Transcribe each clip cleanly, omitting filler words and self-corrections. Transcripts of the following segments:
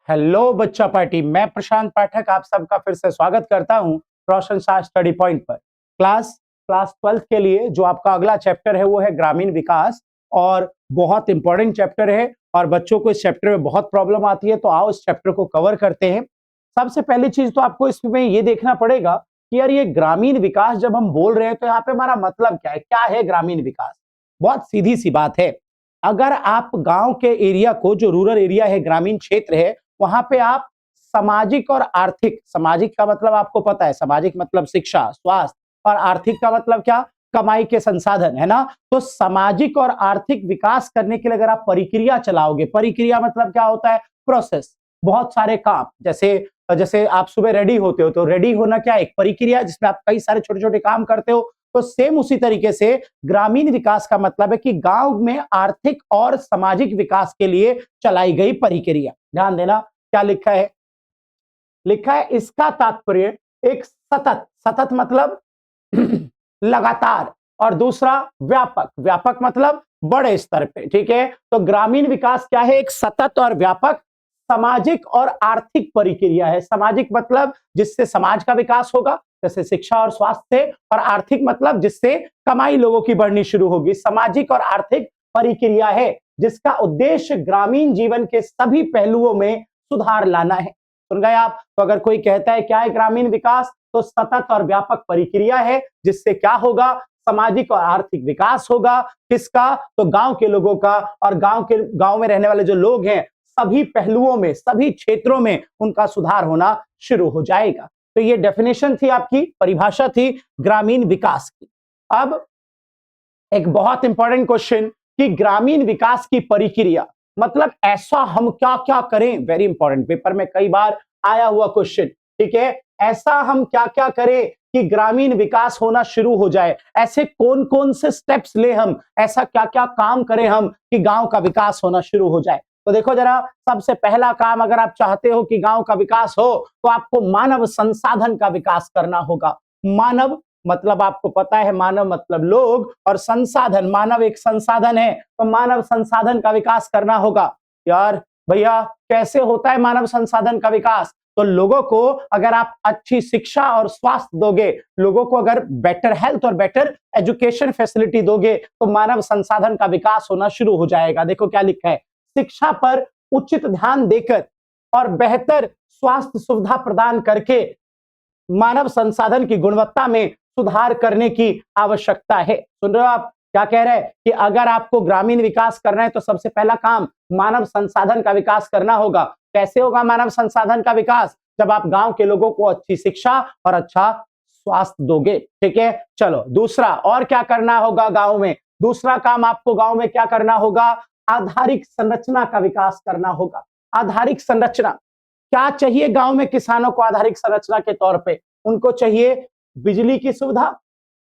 Hello बच्चा party, मैं प्रशांत पाठक आप सबका फिर से स्वागत करता हूं रोशन शाह स्टडी पॉइंट पर। क्लास क्लास 12 के लिए जो आपका अगला चैप्टर है वो है ग्रामीण विकास, और बहुत इंपॉर्टेंट चैप्टर है और बच्चों को इस चैप्टर में बहुत प्रॉब्लम आती है। तो आओ इस चैप्टर को कवर करते हैं। सबसे पहली चीज तो आपको इसमें ये देखना पड़ेगा कि यार ये ग्रामीण विकास जब हम बोल रहे हैं तो यहाँ पे हमारा मतलब क्या है ग्रामीण विकास। बहुत सीधी सी बात है। अगर आप गांव के एरिया को, जो रूरल एरिया है, ग्रामीण क्षेत्र है, वहां पे आप सामाजिक और आर्थिक, सामाजिक का मतलब आपको पता है, सामाजिक मतलब शिक्षा, स्वास्थ्य, और आर्थिक का मतलब क्या, कमाई के संसाधन, है ना। तो सामाजिक और आर्थिक विकास करने के लिए अगर आप परिक्रिया चलाओगे, परिक्रिया मतलब क्या होता है, प्रोसेस, बहुत सारे काम, जैसे जैसे आप सुबह रेडी होते हो तो रेडी होना क्या, एक परिक्रिया जिसमें आप कई सारे छोटे छोटे काम करते हो। तो सेम उसी तरीके से ग्रामीण विकास का मतलब है कि गांव में आर्थिक और सामाजिक विकास के लिए चलाई गई परिक्रिया। ध्यान देना क्या लिखा है, लिखा है इसका तात्पर्य एक सतत, सतत मतलब लगातार, और दूसरा व्यापक, व्यापक मतलब बड़े स्तर पे, ठीक है। तो ग्रामीण विकास क्या है, एक सतत और व्यापक सामाजिक और आर्थिक परिक्रिया है। सामाजिक मतलब जिससे समाज का विकास होगा, जैसे शिक्षा और स्वास्थ्य से, और आर्थिक मतलब जिससे कमाई लोगों की बढ़नी शुरू होगी। सामाजिक और आर्थिक परिक्रिया है जिसका उद्देश्य ग्रामीण जीवन के सभी पहलुओं में सुधार लाना है। सुन गए आप। तो अगर कोई कहता है क्या है ग्रामीण विकास, तो सतत और व्यापक परिक्रिया है जिससे क्या होगा, सामाजिक और आर्थिक विकास होगा। किसका, तो गांव के लोगों का, और गांव में रहने वाले जो लोग हैं सभी पहलुओं में, सभी क्षेत्रों में उनका सुधार होना शुरू हो जाएगा। तो ये डेफिनेशन थी, आपकी परिभाषा थी ग्रामीण विकास की। अब एक बहुत इंपॉर्टेंट क्वेश्चन कि ग्रामीण विकास की परिक्रिया मतलब ऐसा हम क्या क्या करें, वेरी इंपॉर्टेंट, पेपर में कई बार आया हुआ क्वेश्चन, ठीक है। ऐसा हम क्या क्या करें कि ग्रामीण विकास होना शुरू हो जाए, ऐसे कौन कौन से स्टेप्स ले हम, ऐसा क्या क्या काम करें हम कि गांव का विकास होना शुरू हो जाए। तो देखो जरा, सबसे पहला काम, अगर आप चाहते हो कि गांव का विकास हो तो आपको मानव संसाधन का विकास करना होगा। मानव मतलब आपको पता है, मानव मतलब लोग, और संसाधन, मानव एक संसाधन है, तो मानव संसाधन का विकास करना होगा। यार भैया कैसे होता है मानव संसाधन का विकास, तो लोगों को अगर आप अच्छी शिक्षा और स्वास्थ्य दोगे, लोगों को अगर बेटर हेल्थ और बेटर एजुकेशन फैसिलिटी दोगे, तो मानव संसाधन का विकास होना शुरू हो जाएगा। देखो क्या लिखा है, शिक्षा पर उचित ध्यान देकर और बेहतर स्वास्थ्य सुविधा प्रदान करके मानव संसाधन की गुणवत्ता में सुधार करने की आवश्यकता है। सुन रहे हो आप क्या कह रहे हैं कि अगर आपको ग्रामीण विकास करना है तो सबसे पहला काम मानव संसाधन का विकास करना होगा। कैसे होगा मानव संसाधन का विकास, जब आप गांव के लोगों को अच्छी शिक्षा और अच्छा स्वास्थ्य दोगे, ठीक है। चलो दूसरा, और क्या करना होगा गांव में, दूसरा काम आपको गांव में क्या करना होगा, आधारिक संरचना का विकास करना होगा। आधारिक संरचना क्या चाहिए गांव में किसानों को, आधारिक संरचना के तौर पे उनको चाहिए बिजली की सुविधा,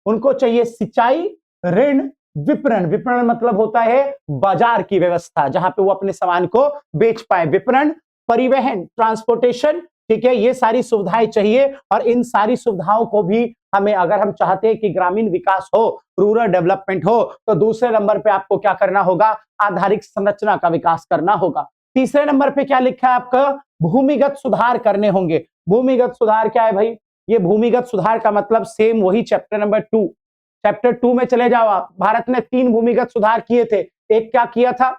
उनको चाहिए सिंचाई, ऋण, विपणन, विपणन मतलब होता है बाजार की व्यवस्था जहां पे वो अपने सामान को बेच पाए, विपणन, परिवहन, ट्रांसपोर्टेशन, ठीक है, ये सारी सुविधाएं चाहिए। और इन सारी सुविधाओं को भी हमें, अगर हम चाहते हैं कि ग्रामीण विकास हो, रूरल डेवलपमेंट हो, तो दूसरे नंबर पे आपको क्या करना होगा, आधारिक संरचना का विकास करना होगा। तीसरे नंबर पे क्या लिखा है आपका, भूमिगत सुधार करने होंगे। भूमिगत सुधार क्या है भाई, ये भूमिगत सुधार का मतलब सेम वही चैप्टर नंबर 2, चैप्टर 2 में चले जाओ आप। भारत ने 3 भूमिगत सुधार किए थे। एक क्या किया था,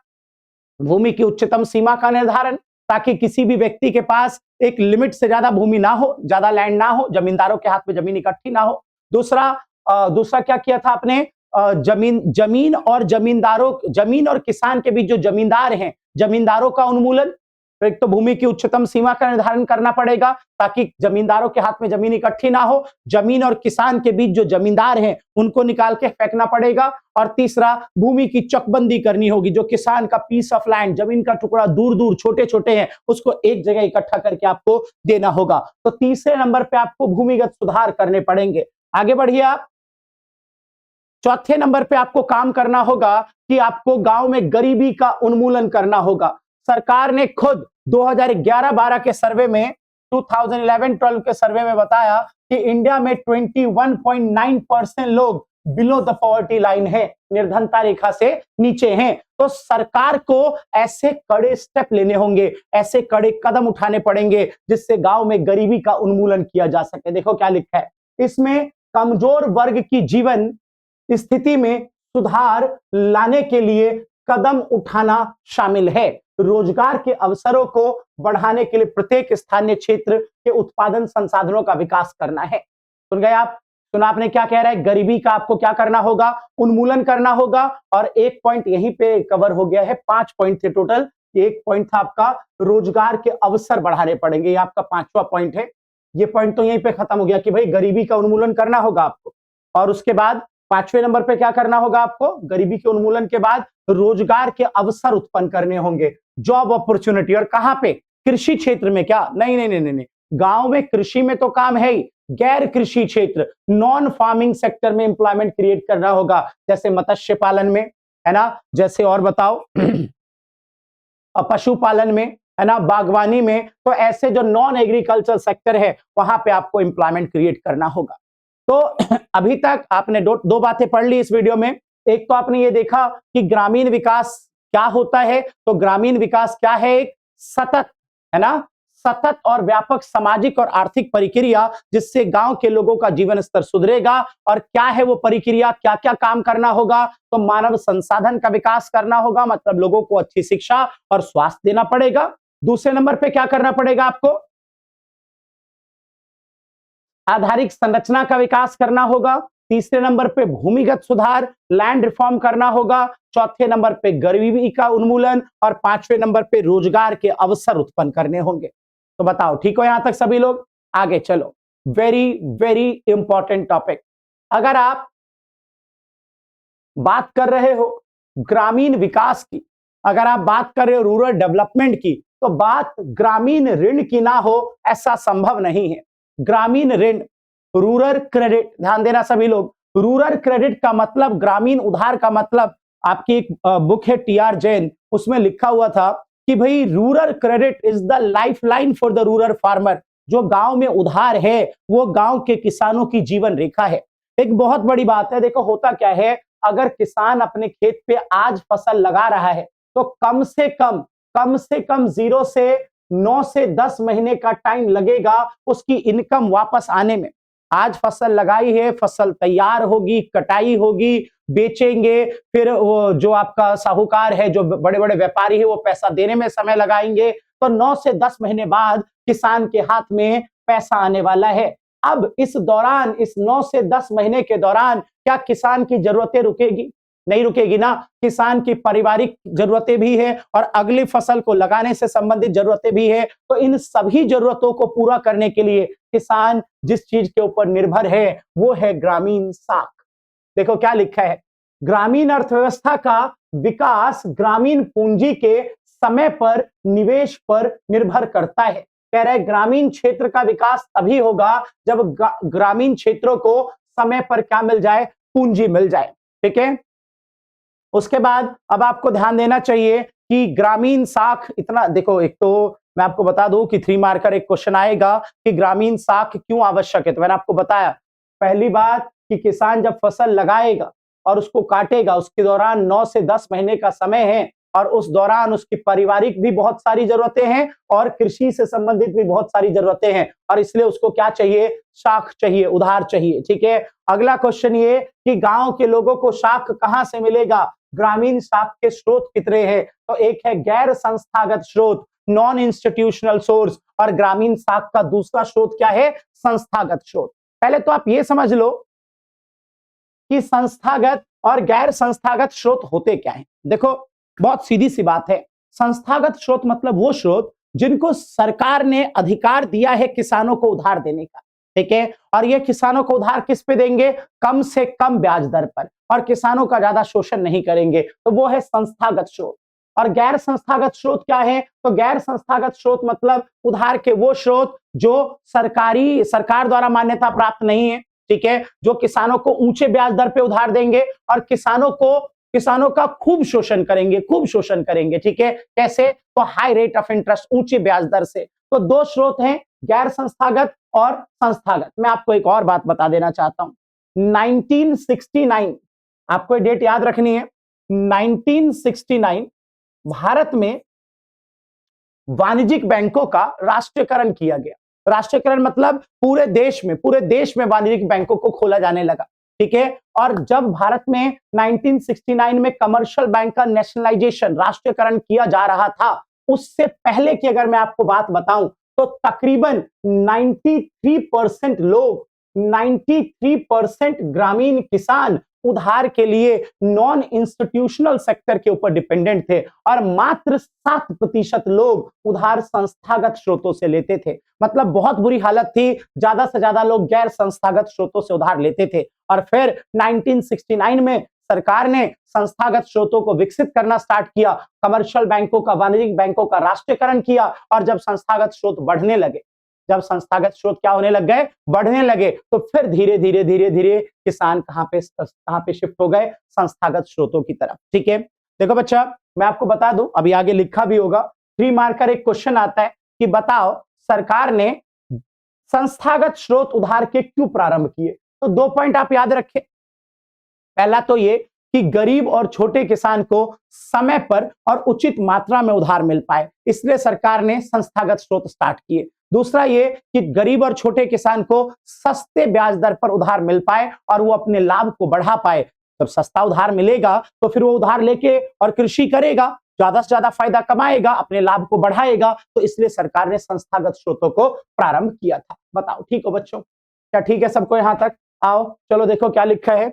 भूमि की उच्चतम सीमा का निर्धारण, ताकि किसी भी व्यक्ति के पास एक लिमिट से ज्यादा भूमि ना हो, ज्यादा लैंड ना हो, जमींदारों के हाथ में जमीन इकट्ठी ना हो। दूसरा दूसरा क्या किया था आपने, जमीन और जमींदारों, जमीन और किसान के बीच जो जमींदार हैं, जमींदारों का उन्मूलन। तो एक तो भूमि की उच्चतम सीमा का निर्धारण करना पड़ेगा ताकि जमींदारों के हाथ में जमीन इकट्ठी ना हो। जमीन और किसान के बीच जो जमींदार हैं उनको निकाल के फेंकना पड़ेगा। और तीसरा, भूमि की चकबंदी करनी होगी। जो किसान का पीस ऑफ लैंड, जमीन का टुकड़ा दूर दूर छोटे छोटे हैं, उसको एक जगह इकट्ठा करके आपको देना होगा। तो तीसरे नंबर पे आपको भूमिगत सुधार करने पड़ेंगे। आगे बढ़िए आप। चौथे नंबर पे आपको काम करना होगा कि आपको गांव में गरीबी का उन्मूलन करना होगा। सरकार ने खुद 2011-12 के सर्वे में, 2011-12 के सर्वे में बताया कि इंडिया में 21.9% लोग बिलो द पॉवर्टी लाइन है, निर्धनता रेखा से नीचे हैं। तो सरकार को ऐसे कड़े स्टेप लेने होंगे, ऐसे कड़े कदम उठाने पड़ेंगे जिससे गांव में गरीबी का उन्मूलन किया जा सके। देखो क्या लिखा है इसमें, कमजोर वर्ग की जीवन स्थिति में सुधार लाने के लिए कदम उठाना शामिल है। रोजगार के अवसरों को बढ़ाने के लिए प्रत्येक स्थानीय क्षेत्र के उत्पादन संसाधनों का विकास करना है। सुन गए आप? सुना आपने क्या कह रहा है? गरीबी का आपको क्या करना होगा? उन्मूलन करना होगा। और एक पॉइंट यहीं पे कवर हो गया है, 5 पॉइंट थे टोटल। एक पॉइंट था आपका रोजगार के अवसर बढ़ाने पड़ेंगे, ये आपका 5वां पॉइंट है। ये पॉइंट तो यहीं पे खत्म हो गया कि भाई गरीबी का उन्मूलन करना होगा आपको। और उसके बाद 5वें नंबर पे क्या करना होगा आपको? गरीबी के उन्मूलन के बाद रोजगार के अवसर उत्पन्न करने होंगे, जॉब अपॉर्चुनिटी। और कहां पे? कृषि क्षेत्र में। क्या? नहीं नहीं नहीं नहीं, गांव में कृषि में तो काम है ही, गैर कृषि क्षेत्र, नॉन फार्मिंग सेक्टर में इंप्लॉयमेंट क्रिएट करना होगा, जैसे मत्स्य पालन में, है ना, जैसे और बताओ पशुपालन में, है ना, बागवानी में। तो ऐसे जो नॉन एग्रीकल्चर सेक्टर है वहां पे आपको इंप्लॉयमेंट क्रिएट करना होगा। तो अभी तक आपने दो बातें पढ़ ली इस वीडियो में। एक तो आपने ये देखा कि ग्रामीण विकास क्या होता है। तो ग्रामीण विकास क्या है? एक सतत, है ना, सतत और व्यापक सामाजिक और आर्थिक प्रक्रिया जिससे गांव के लोगों का जीवन स्तर सुधरेगा। और क्या है वो प्रक्रिया? क्या क्या काम करना होगा? तो मानव संसाधन का विकास करना होगा, मतलब लोगों को अच्छी शिक्षा और स्वास्थ्य देना पड़ेगा। दूसरे नंबर पे क्या करना पड़ेगा आपको? आधारिक संरचना का विकास करना होगा। तीसरे नंबर पे भूमिगत सुधार, लैंड रिफॉर्म करना होगा। चौथे नंबर पे गरीबी का उन्मूलन। और 5वें नंबर पे रोजगार के अवसर उत्पन्न करने होंगे। तो बताओ, ठीक हो यहां तक सभी लोग? आगे चलो, वेरी वेरी इंपॉर्टेंट टॉपिक। अगर आप बात कर रहे हो ग्रामीण विकास की, अगर आप बात कर रहे हो रूरल डेवलपमेंट की, तो बात ग्रामीण ऋण की ना हो ऐसा संभव नहीं है। ग्रामीण ऋण, रूरल क्रेडिट, ध्यान देना सभी लोग, रूरल क्रेडिट का मतलब, ग्रामीण उधार का मतलब, आपकी एक बुक है टीआर जैन, उसमें लिखा हुआ था कि भाई rural credit is the life line for the rural farmer. जो गांव में उधार है वो गांव के किसानों की जीवन रेखा है। एक बहुत बड़ी बात है, देखो होता क्या है, अगर किसान अपने खेत पे आज फसल लगा रहा है तो कम से कम 0 से 9 से 10 महीने का टाइम लगेगा उसकी इनकम वापस आने में। आज फसल लगाई है, फसल तैयार होगी, कटाई होगी, बेचेंगे, फिर वो जो आपका साहूकार है, जो बड़े बड़े व्यापारी है, वो पैसा देने में समय लगाएंगे। तो 9 से 10 महीने बाद किसान के हाथ में पैसा आने वाला है। अब इस दौरान, इस 9 से 10 महीने के दौरान क्या किसान की जरूरतें रुकेगी? नहीं रुकेगी ना। किसान की पारिवारिक जरूरतें भी है और अगली फसल को लगाने से संबंधित जरूरतें भी है। तो इन सभी जरूरतों को पूरा करने के लिए किसान जिस चीज के ऊपर निर्भर है वो है ग्रामीण साख। देखो क्या लिखा है, ग्रामीण अर्थव्यवस्था का विकास ग्रामीण पूंजी के समय पर निवेश पर निर्भर करता है। कह रहे ग्रामीण क्षेत्र का विकास तभी होगा जब ग्रामीण क्षेत्रों को समय पर क्या मिल जाए? पूंजी मिल जाए। ठीक है, उसके बाद अब आपको ध्यान देना चाहिए कि ग्रामीण साख, इतना देखो, एक तो मैं आपको बता दूं कि 3 मार्कर एक क्वेश्चन आएगा कि ग्रामीण साख क्यों आवश्यक है। तो मैंने आपको बताया, पहली बात कि किसान जब फसल लगाएगा और उसको काटेगा, उसके दौरान 9 से 10 महीने का समय है और उस दौरान उसकी पारिवारिक भी बहुत सारी जरूरतें हैं और कृषि से संबंधित भी बहुत सारी जरूरतें हैं और इसलिए उसको क्या चाहिए? साख चाहिए, उधार चाहिए। ठीक है, अगला क्वेश्चन ये कि गांव के लोगों को साख कहां से मिलेगा? ग्रामीण साख के स्रोत कितने हैं? तो एक है गैर संस्थागत स्रोत, नॉन इंस्टीट्यूशनल सोर्स, और ग्रामीण साख का दूसरा स्रोत क्या है? संस्थागत स्रोत। पहले तो आप ये समझ लो कि संस्थागत और गैर संस्थागत स्रोत होते क्या हैं। देखो बहुत सीधी सी बात है, संस्थागत स्रोत मतलब वो स्रोत जिनको सरकार ने अधिकार दिया है किसानों को उधार देने का। ठीक है, और ये किसानों को उधार किस पे देंगे? कम से कम ब्याज दर पर, और किसानों का ज्यादा शोषण नहीं करेंगे। तो वो है संस्थागत स्रोत। और गैर संस्थागत स्रोत क्या है? तो गैर संस्थागत स्रोत मतलब उधार के वो स्रोत जो सरकार द्वारा मान्यता प्राप्त नहीं है। ठीक है, जो किसानों को ऊंचे ब्याज दर पे उधार देंगे और किसानों का खूब शोषण करेंगे। ठीक है, कैसे? तो हाई रेट ऑफ इंटरेस्ट, ऊंचे ब्याज दर से। तो 2 स्रोत हैं, गैर संस्थागत और संस्थागत। मैं आपको एक और बात बता देना चाहता हूं, 1969, आपको डेट याद रखनी है, 1969 भारत में वाणिज्यिक बैंकों का राष्ट्रीयकरण किया गया। राष्ट्रीयकरण मतलब पूरे देश में वाणिज्यिक बैंकों को खोला जाने लगा, ठीक है। और जब भारत में 1969 में कमर्शियल बैंक का नेशनलाइजेशन, राष्ट्रीयकरण किया जा रहा था, उससे पहले की अगर मैं आपको बात बताऊं तो तकरीबन 93% लोग, 93% ग्रामीण किसान उधार के लिए नॉन इंस्टीट्यूशनल सेक्टर के ऊपर डिपेंडेंट थे और मात्र 7% लोग उधार संस्थागत स्रोतों से लेते थे। मतलब बहुत बुरी हालत थी, ज्यादा से ज्यादा लोग गैर संस्थागत स्रोतों से उधार लेते थे। और फिर 1969 में सरकार ने संस्थागत स्रोतों को विकसित करना स्टार्ट किया, कमर्शियल बैंकों का, वाणिज्यिक बैंकों का राष्ट्रीयकरण किया। और जब संस्थागत स्रोत बढ़ने लगे, जब संस्थागत स्रोत क्या होने लग गए, बढ़ने लगे, तो फिर धीरे धीरे किसान कहां पे शिफ्ट हो गए, संस्थागत स्रोतों की तरफ, ठीक है। देखो बच्चा, मैं आपको बता दूं, अभी आगे लिखा भी होगा, 3 मार्कर एक क्वेश्चन आता है कि बताओ सरकार ने संस्थागत स्रोत उधार के क्यों प्रारंभ किए। तो 2 पॉइंट आप याद रखें। पहला तो ये कि गरीब और छोटे किसान को समय पर और उचित मात्रा में उधार मिल पाए, इसलिए सरकार ने संस्थागत स्रोत स्टार्ट किए। दूसरा ये कि गरीब और छोटे किसान को सस्ते ब्याज दर पर उधार मिल पाए और वो अपने लाभ को बढ़ा पाए। जब सस्ता उधार मिलेगा तो फिर वो उधार लेके और कृषि करेगा, ज्यादा से ज्यादा फायदा कमाएगा, अपने लाभ को बढ़ाएगा। तो इसलिए सरकार ने संस्थागत स्रोतों को प्रारंभ किया था। बताओ ठीक हो बच्चों, क्या ठीक है सबको यहां तक? आओ चलो देखो क्या लिखा है।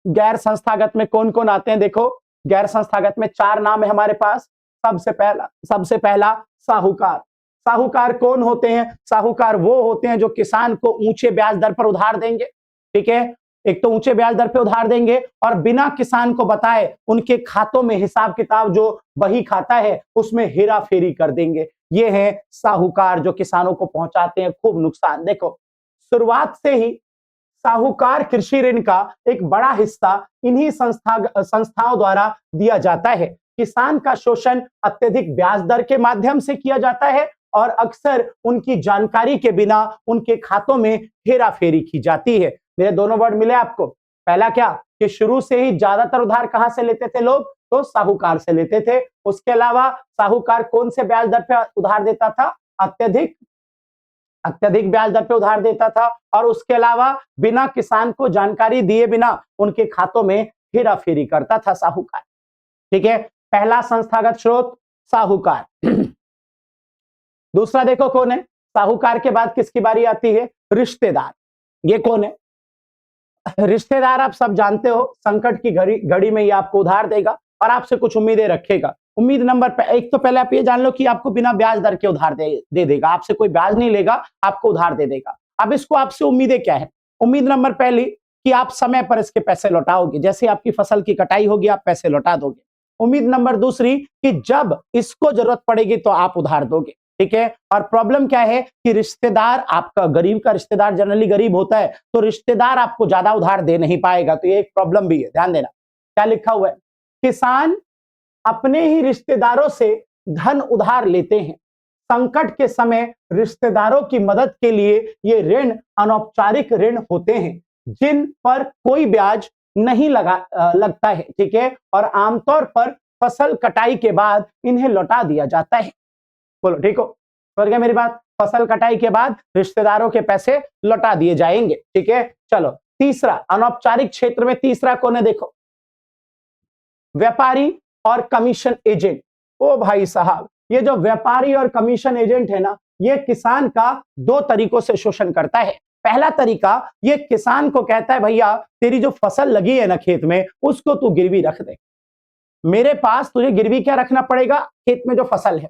गैर संस्थागत में कौन कौन आते हैं, देखो गैर संस्थागत में 4 नाम है हमारे पास। सबसे पहला साहूकार। साहूकार कौन होते हैं? साहूकार वो होते हैं जो किसान को ऊंचे ब्याज दर पर उधार देंगे, ठीक है। एक तो ऊंचे ब्याज दर पर उधार देंगे और बिना किसान को बताए उनके खातों में हिसाब किताब, जो बही खाता है उसमें हेरा फेरी कर देंगे। ये है साहूकार जो किसानों को पहुंचाते हैं खूब नुकसान। देखो शुरुआत से ही साहूकार कृषि ऋण का एक बड़ा हिस्सा इन्हीं संस्थाओं द्वारा दिया जाता है। किसान का शोषण अत्यधिक ब्याज दर के माध्यम से किया जाता है और अक्सर उनकी जानकारी के बिना उनके खातों में हेरा फेरी की जाती है। मेरे दोनों वर्ड मिले आपको। पहला क्या कि शुरू से ही ज्यादातर उधार कहां से लेते थे लोग? तो साहूकार से लेते थे। उसके अलावा साहूकार कौन से ब्याज दर पर उधार देता था? अत्यधिक ब्याज दर पे उधार देता था और उसके अलावा बिना किसान को जानकारी दिए बिना उनके खातों में हेरा फेरी करता था साहूकार, ठीक है। पहला संस्थागत स्रोत साहूकार। दूसरा देखो कौन है? साहूकार के बाद किसकी बारी आती है? रिश्तेदार। ये कौन है? रिश्तेदार आप सब जानते हो, संकट की घड़ी में ये आपको उधार देगा और आपसे कुछ उम्मीदें रखेगा। उम्मीद नंबर एक तो पहले आप ये जान लो कि आपको बिना ब्याज दर के उधार दे देगा, आपसे कोई ब्याज नहीं लेगा, आपको उधार दे देगा। अब इसको आपसे उम्मीदें क्या है? उम्मीद नंबर पहली कि आप समय पर इसके पैसे लौटाओगे, जैसे आपकी फसल की कटाई होगी आप पैसे लौटा दोगे। उम्मीद नंबर दूसरी कि जब इसको जरूरत पड़ेगी तो आप उधार दोगे, ठीक है। और प्रॉब्लम क्या है कि रिश्तेदार, आपका गरीब का रिश्तेदार जनरली गरीब होता है, तो रिश्तेदार आपको ज्यादा उधार दे नहीं पाएगा, तो ये एक प्रॉब्लम भी है, ध्यान देना। क्या लिखा हुआ है? किसान अपने ही रिश्तेदारों से धन उधार लेते हैं। संकट के समय रिश्तेदारों की मदद के लिए ये ऋण अनौपचारिक ऋण होते हैं जिन पर कोई ब्याज नहीं लगता है, ठीक है। और आमतौर पर फसल कटाई के बाद इन्हें लौटा दिया जाता है। बोलो ठीक हो? समझ गए मेरी बात? फसल कटाई के बाद रिश्तेदारों के पैसे लौटा दिए जाएंगे, ठीक है। चलो तीसरा, अनौपचारिक क्षेत्र में तीसरा कौन है? देखो व्यापारी और कमीशन एजेंट। ओ भाई साहब, ये जो व्यापारी और कमीशन एजेंट है ना, ये किसान का 2 तरीकों से शोषण करता है। पहला तरीका, ये किसान को कहता है भैया तेरी जो फसल लगी है ना खेत में, उसको तू गिरवी रख दे, मेरे पास तुझे गिरवी क्या रखना पड़ेगा? खेत में जो फसल है।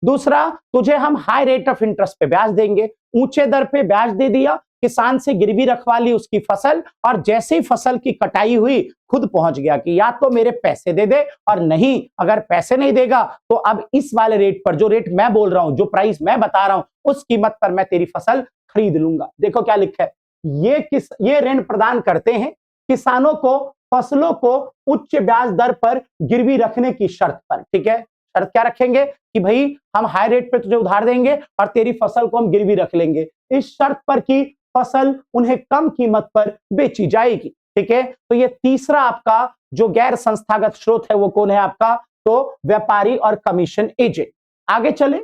दूसरा, तुझे हम हाई रेट ऑफ इंटरेस्ट पे ब्याज देंगे, ऊंचे दर पे ब्याज दे दिया, किसान से गिरवी रखवा ली उसकी फसल, और जैसे ही फसल की कटाई हुई खुद पहुंच गया कि या तो मेरे पैसे दे दे, और नहीं अगर पैसे नहीं देगा तो अब इस वाले रेट पर, जो रेट मैं बोल रहा हूं, जो प्राइस मैं बता रहा हूं, उस कीमत पर मैं तेरी फसल खरीद लूंगा। देखो क्या लिखा है, ये ऋण प्रदान करते हैं किसानों को फसलों को उच्च ब्याज दर पर गिरवी रखने की शर्त पर, ठीक है। शर्त क्या रखेंगे कि भाई हम हाई रेट पे तुझे उधार देंगे और तेरी फसल को हम गिरवी रख लेंगे, इस शर्त पर कि फसल उन्हें कम कीमत पर बेची जाएगी। ठीक है, तो ये तीसरा आपका जो गैर संस्थागत स्रोत है वो कौन है आपका, तो व्यापारी और कमीशन एजेंट। आगे चले,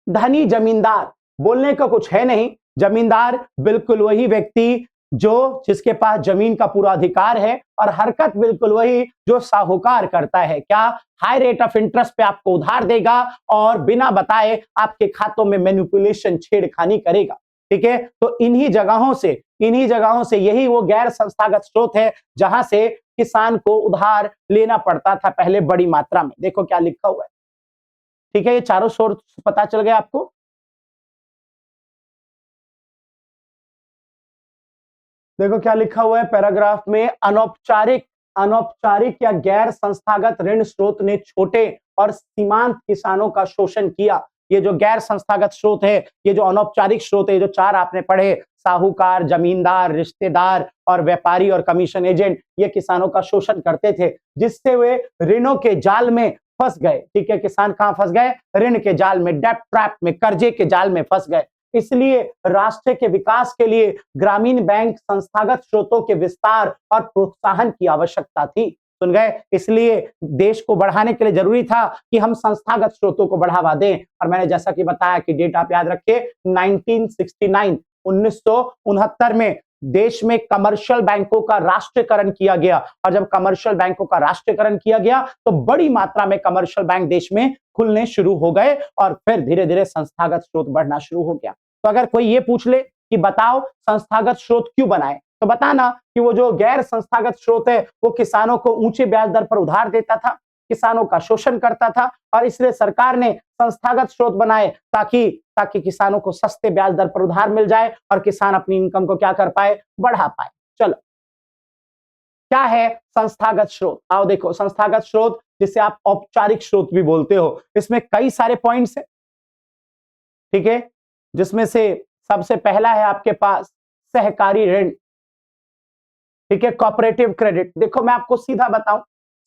धनी जमींदार, बोलने का कुछ है नहीं, जमींदार बिल्कुल वही व्यक्ति जो जिसके पास जमीन का पूरा अधिकार है, और हरकत बिल्कुल वही जो साहूकार करता है। क्या, हाई रेट ऑफ इंटरेस्ट पे आपको उधार देगा और बिना बताए आपके खातों में मैनिपुलेशन, छेड़खानी करेगा। ठीक है, तो इन्हीं जगहों से यही वो गैर संस्थागत स्रोत है जहां से किसान को उधार लेना पड़ता था पहले बड़ी मात्रा में। देखो क्या लिखा हुआ है। ठीक है, ये चारों सोर्स पता चल गया आपको। देखो क्या लिखा हुआ है पैराग्राफ में, अनौपचारिक या गैर संस्थागत ऋण स्रोत ने छोटे और सीमांत किसानों का शोषण किया। ये जो गैर संस्थागत स्रोत है, ये जो अनौपचारिक स्रोत है, जो चार आपने पढ़े, साहूकार, जमींदार, रिश्तेदार और व्यापारी और कमीशन एजेंट, ये किसानों का शोषण करते थे, जिससे वे ऋणों के जाल में फंस गए। ठीक है, किसान कहां फंस गए, ऋण के जाल में, डेब्ट ट्रैप में, कर्जे के जाल में फंस गए। इसलिए राष्ट्र के विकास के लिए ग्रामीण बैंक संस्थागत स्रोतों के विस्तार और प्रोत्साहन की आवश्यकता थी। सुन गए, इसलिए देश को बढ़ाने के लिए जरूरी था कि हम संस्थागत स्रोतों को बढ़ावा दें। और मैंने जैसा कि बताया कि डेट आप याद रखिए, 1969 1969 में देश में कमर्शियल बैंकों का राष्ट्रीयकरण किया गया। और जब कमर्शियल बैंकों का राष्ट्रीयकरण किया गया तो बड़ी मात्रा में कमर्शियल बैंक देश में खुलने शुरू हो गए और फिर धीरे धीरे संस्थागत स्रोत बढ़ना शुरू हो गया। तो अगर कोई ये पूछ ले कि बताओ संस्थागत स्रोत क्यों बनाए, तो बताना कि वो जो गैर संस्थागत स्रोत है वो किसानों को ऊंचे ब्याज दर पर उधार देता था, किसानों का शोषण करता था, और इसलिए सरकार ने संस्थागत स्रोत बनाए ताकि किसानों को सस्ते ब्याज दर पर उधार मिल जाए और किसान अपनी इनकम को क्या कर पाए, बढ़ा पाए। चलो, क्या है संस्थागत स्रोत? आओ देखो, संस्थागत स्रोत जिसे आप औपचारिक स्रोत भी बोलते हो, इसमें कई सारे पॉइंट्स है। ठीक है, जिसमें से सबसे पहला है आपके पास सहकारी ऋण। ठीक है, कोऑपरेटिव क्रेडिट। देखो मैं आपको सीधा बताऊं,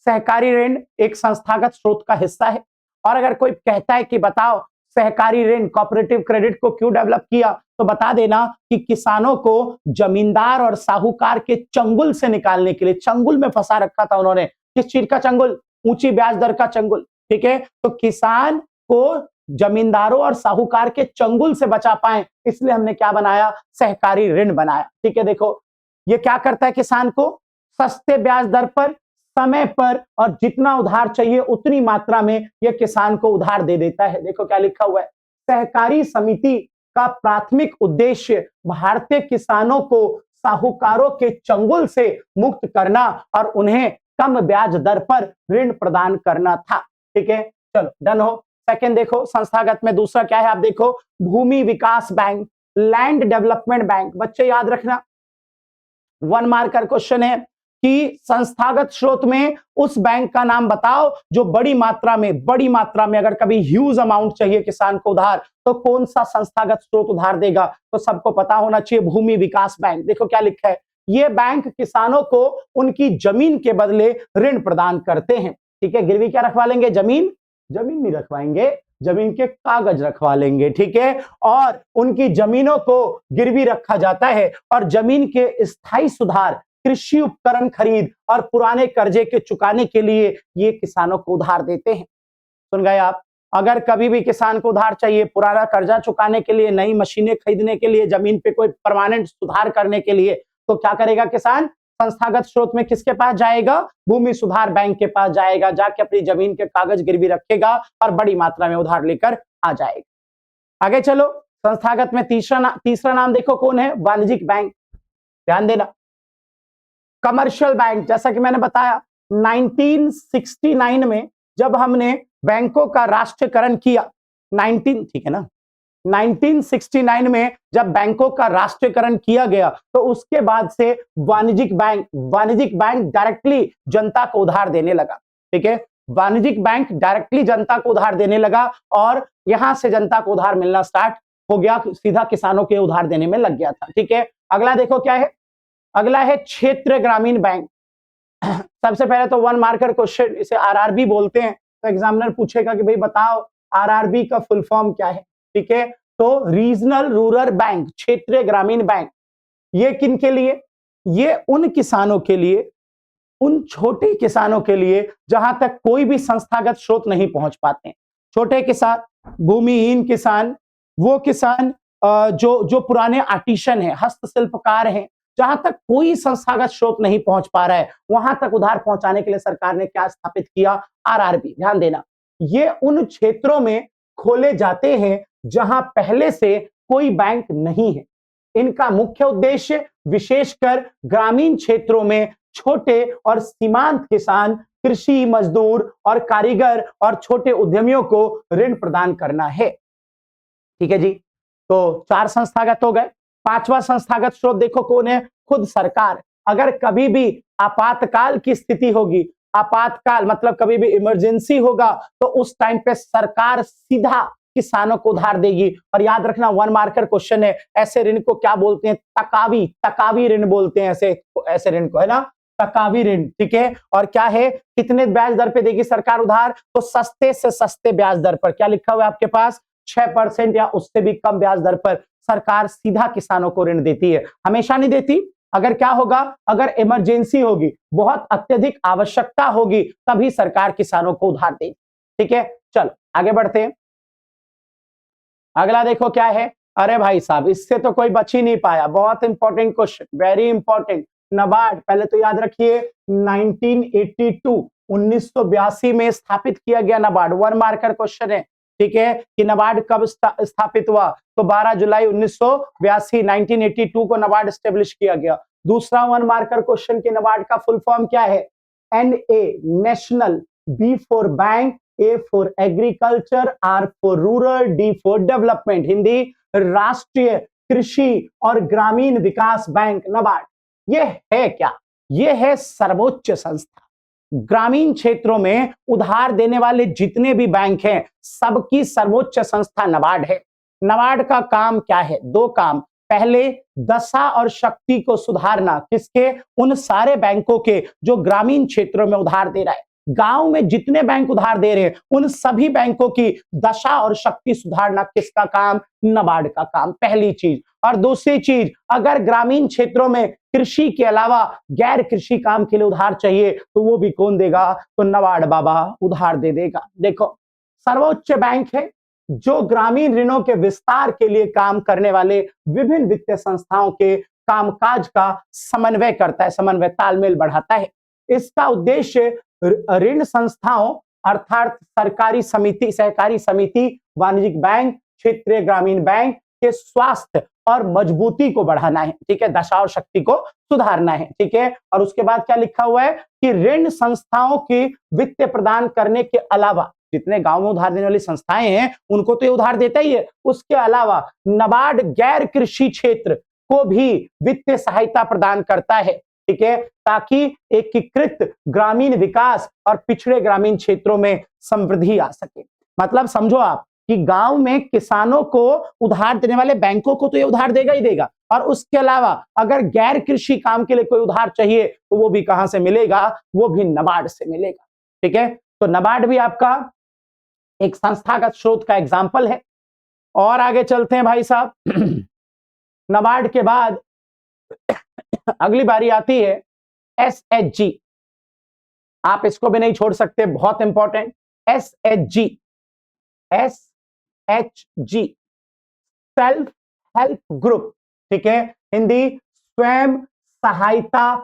सहकारी ऋण एक संस्थागत स्रोत का हिस्सा है। और अगर कोई कहता है कि बताओ सहकारी ऋण, कोऑपरेटिव क्रेडिट को क्यों डेवलप किया, तो बता देना कि किसानों को जमींदार और साहूकार के चंगुल से निकालने के लिए, चंगुल में फंसा रखा था उन्होंने। किस चीज का चंगुल? ऊंची ब्याज दर का चंगुल। ठीक है, तो किसान को जमींदारों और साहूकार के चंगुल से बचा पाए, इसलिए हमने क्या बनाया, सहकारी ऋण बनाया। ठीक है, देखो ये क्या करता है, किसान को सस्ते ब्याज दर पर, समय पर, और जितना उधार चाहिए उतनी मात्रा में यह किसान को उधार दे देता है। देखो क्या लिखा हुआ है, सहकारी समिति का प्राथमिक उद्देश्य भारतीय किसानों को साहूकारों के चंगुल से मुक्त करना और उन्हें कम ब्याज दर पर ऋण प्रदान करना था। ठीक है, चलो डन हो। सेकंड देखो, संस्थागत में दूसरा क्या है, आप देखो भूमि विकास बैंक, लैंड डेवलपमेंट बैंक। बच्चे याद रखना, 1 मार्कर क्वेश्चन है कि संस्थागत स्रोत में उस बैंक का नाम बताओ जो बड़ी मात्रा में अगर कभी ह्यूज अमाउंट चाहिए किसान को उधार, तो कौन सा संस्थागत स्रोत उधार देगा, तो सबको पता होना चाहिए भूमि विकास बैंक। देखो क्या लिखा है, ये बैंक किसानों को उनकी जमीन के बदले ऋण प्रदान करते हैं। ठीक है, गिरवी क्या रखवा लेंगे, जमीन नहीं रखवाएंगे, जमीन के कागज रखवा लेंगे। ठीक है, और उनकी जमीनों को गिरवी रखा जाता है और जमीन के स्थायी सुधार, कृषि उपकरण खरीद और पुराने कर्जे के चुकाने के लिए ये किसानों को उधार देते हैं। सुन गए आप, अगर कभी भी किसान को उधार चाहिए, पुराना कर्जा चुकाने के लिए, नई मशीनें खरीदने के लिए, जमीन पे कोई परमानेंट सुधार करने के लिए, तो क्या करेगा किसान, संस्थागत स्रोत में किसके पास जाएगा, भूमि सुधार बैंक के पास जाएगा, जाके अपनी जमीन के कागज गिरवी रखेगा और बड़ी मात्रा में उधार लेकर आ जाएगा। आगे चलो, संस्थागत में तीसरा नाम देखो कौन है, वाणिज्यिक बैंक। ध्यान देना, कमर्शियल बैंक, जैसा कि मैंने बताया 1969 में जब हमने बैंकों का राष्ट्रीयकरण किया, 1969 में जब बैंकों का राष्ट्रीयकरण किया गया, तो उसके बाद से वाणिज्यिक बैंक डायरेक्टली जनता को उधार देने लगा। ठीक है, वाणिज्यिक बैंक डायरेक्टली जनता को उधार देने लगा और यहां से जनता को उधार मिलना स्टार्ट हो गया, सीधा किसानों के उधार देने में लग गया था। ठीक है, अगला देखो क्या है, अगला है क्षेत्र ग्रामीण बैंक। सबसे पहले तो 1 मार्कर क्वेश्चन, इसे आरआरबी बोलते हैं, तो एग्जामिनर पूछेगा कि भाई बताओ आरआरबी का फुल फॉर्म क्या है। ठीक है, तो रीजनल रूरल बैंक, क्षेत्रीय ग्रामीण बैंक, ये किन के लिए? ये उन किसानों के लिए, उन छोटे किसानों के लिए जहां तक कोई भी संस्थागत स्रोत नहीं पहुंच पाते हैं। छोटे किसान, भूमिहीन किसान, वो किसान जो जो पुराने आर्टिसन हैं, हस्तशिल्पकार हैं, जहां तक कोई संस्थागत स्रोत नहीं पहुंच पा रहा है, वहां तक उधार पहुंचाने के लिए सरकार ने क्या स्थापित किया? आरआरबी। ध्यान देना, ये उन क्षेत्रों में खोले जाते हैं जहां पहले से कोई बैंक नहीं है। इनका मुख्य उद्देश्य विशेषकर ग्रामीण क्षेत्रों में छोटे और सीमांत किसान, कृषि मजदूर और कारीगर और छोटे उद्यमियों को ऋण प्रदान करना है। ठीक है जी, तो 4 संस्थागत हो गए। 5वां संस्थागत स्रोत देखो कौन है? खुद सरकार। अगर कभी भी आपातकाल की स्थिति होगी, आपातकाल मतलब कभी भी इमरजेंसी होगा, तो उस टाइम पे सरकार सीधा किसानों को उधार देगी। और याद रखना, 1 मार्कर क्वेश्चन है, ऐसे ऋण को क्या बोलते हैं? तकावी, तकावी ऋण बोलते हैं ऐसे ऋण को, है ना, तकावी ऋण। ठीक है, और क्या है, कितने ब्याज दर पे देगी सरकार उधार? तो सस्ते से सस्ते ब्याज दर पर। क्या लिखा हुआ है आपके पास? 6% या उससे भी कम ब्याज दर पर सरकार सीधा किसानों को ऋण देती है। हमेशा नहीं देती, अगर क्या होगा, अगर इमरजेंसी होगी, बहुत अत्यधिक आवश्यकता होगी, तभी सरकार किसानों को उधार देगी। ठीक है, चलो आगे बढ़ते हैं। अगला देखो क्या है। अरे भाई साहब, इससे तो कोई बच ही नहीं पाया, बहुत important question, very important. NABARD, पहले तो याद रखिए 1982 1982 में स्थापित किया गया नबार्ड। 1 मार्कर क्वेश्चन है। ठीक है, कि नबार्ड कब स्थापित हुआ? तो 12 जुलाई 1982, 1982 को नबार्ड स्टेब्लिश किया गया। दूसरा 1 मार्कर क्वेश्चन के नबार्ड का फुल फॉर्म क्या है? NA, national, B for bank, A for agriculture, R for rural, D for development. Hindi, राष्ट्रीय कृषि और ग्रामीण विकास बैंक, नबार्ड। ये है क्या? ये है सर्वोच्च संस्था। ग्रामीण क्षेत्रों में उधार देने वाले जितने भी बैंक हैं, सबकी सर्वोच्च संस्था नबार्ड है। नबार्ड का काम क्या है? 2 काम। पहले, दशा और शक्ति को सुधारना। किसके? उन सारे बैंकों के जो ग्रामीण क्षेत्रों में उधार दे रहा है। गांव में जितने बैंक उधार दे रहे हैं, उन सभी बैंकों की दशा और शक्ति सुधारना किसका काम? नबार्ड का काम, पहली चीज। और दूसरी चीज, अगर ग्रामीण क्षेत्रों में कृषि के अलावा गैर कृषि काम के लिए उधार चाहिए, तो वो भी कौन देगा? तो नबार्ड बाबा उधार दे देगा। देखो, सर्वोच्च बैंक है जो ग्रामीण ऋणों के विस्तार के लिए काम करने वाले विभिन्न वित्तीय संस्थाओं के कामकाज का समन्वय करता है, समन्वय, तालमेल बढ़ाता है। इसका उद्देश्य ऋण संस्थाओं अर्थात सरकारी समिति, सहकारी समिति, वाणिज्यिक बैंक, क्षेत्रीय ग्रामीण बैंक के स्वास्थ्य और मजबूती को बढ़ाना है। ठीक है, दशा और शक्ति को सुधारना है। ठीक है, और उसके बाद क्या लिखा हुआ है कि ऋण संस्थाओं की वित्त प्रदान करने के अलावा, जितने गांव में उधार देने वाली संस्थाएं हैं उनको तो ये उधार देता ही है, उसके अलावा नबार्ड गैर कृषि क्षेत्र को भी वित्तीय सहायता प्रदान करता है। ठीक है, ताकि एकीकृत ग्रामीण विकास और पिछड़े ग्रामीण क्षेत्रों में समृद्धि आ सके। मतलब समझो आप कि गांव में किसानों को उधार देने वाले बैंकों को तो ये उधार देगा ही देगा, और उसके अलावा अगर गैर कृषि काम के लिए कोई उधार चाहिए तो वो भी कहां से मिलेगा? वो भी नबार्ड से मिलेगा। ठीक है, तो नबार्ड भी आपका एक संस्थागत स्रोत का एग्जाम्पल है। और आगे चलते हैं भाई साहब। नबार्ड के बाद अगली बारी आती है SHG। आप इसको भी नहीं छोड़ सकते, बहुत important. SHG, SHG, self help group. ठीक है, हिंदी, स्वयं सहायता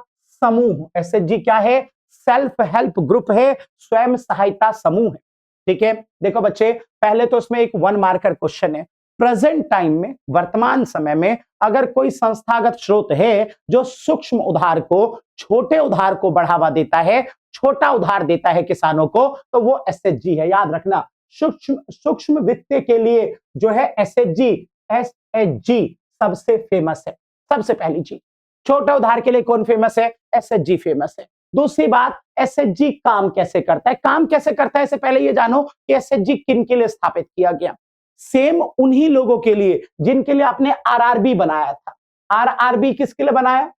समूह। SHG क्या है? सेल्फ हेल्प ग्रुप है, स्वयं सहायता समूह है। ठीक है, देखो बच्चे, पहले तो इसमें एक 1 मार्कर क्वेश्चन है। प्रेजेंट टाइम में, वर्तमान समय में, अगर कोई संस्थागत स्रोत है जो सूक्ष्म उधार को, छोटे उधार को बढ़ावा देता है, छोटा उधार देता है किसानों को, तो वो SHG है। याद रखना, सूक्ष्म वित्त के लिए जो है SHG सबसे फेमस है। सबसे पहली चीज, छोटा उधार के लिए कौन फेमस है? SHG फेमस है। दूसरी बात, SHG काम कैसे करता है? काम कैसे करता है इससे पहले ये जानो कि SHG किन के लिए स्थापित किया गया। सेम उन्हीं लोगों के लिए जिनके लिए आपने RRB बनाया था। RRB किसके लिए बनाया?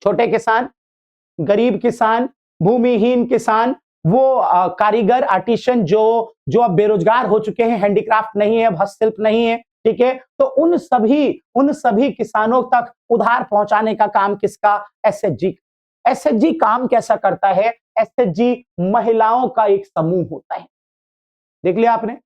छोटे किसान, गरीब किसान, भूमिहीन किसान, वो कारीगर आर्टिशन जो अब बेरोजगार हो चुके हैं, हैंडीक्राफ्ट नहीं है, अब हस्तशिल्प नहीं है, ठीक है, तो उन सभी किसानों तक उधार पहुंचाने का काम किसका? एसएचजी। एसएचजी काम कैसा करता है? एसएचजी महिलाओं का एक समूह होता है। देख लिया आपने?